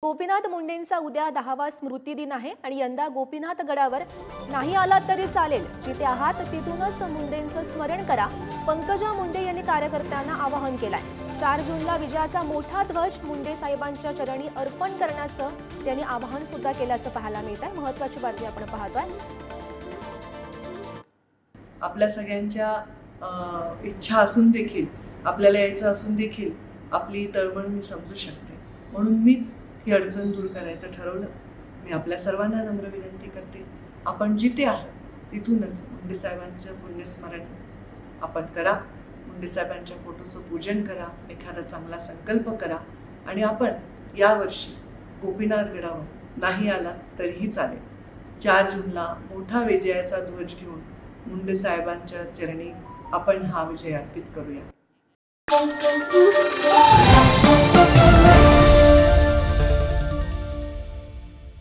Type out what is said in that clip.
गोपीनाथ मुंडेंचा उद्या 10वा स्मृतिदिन आहे आणि यंदा गोपीनाथ गडावर नाही आलात तरी चालेल, जिथे आहात तिथूनच मुंडेंचं स्मरण करा, पंकजा मुंडे यांनी कार्यकर्त्यांना आवाहन केलंय। 4 जूनला विजयाचा मोठा ध्वज मुंडे साहेबांच्या चरणी अर्पण करण्याचं त्यांनी आवाहन सुद्धा केल्याचं पाहायला मिळत आहे। महत्त्वाची बातमी आपण पाहतोय। आपल्या सगळ्यांच्या इच्छा असून देखील आपल्याला यायचं असून देखील आपली तळमळ मी समजू शकते, म्हणून मीच ही अडचण दूर करायचं ठरवलं। मी आपल्या सर्वांना नम्र विनंती करते, आपण जिथे आहात तिथूनच मुंडे साहेबांचं पुण्यस्मरण आपण करा, मुंडे साहेबांच्या फोटोचं पूजन करा, एखादा चांगला संकल्प करा आणि आपण यावर्षी गोपीनाथ गडावर नाही आला तरीही चालेल, 4 जूनला मोठा विजयाचा ध्वज घेऊन मुंडे साहेबांच्या चरणी आपण हा विजय अर्पित करूया।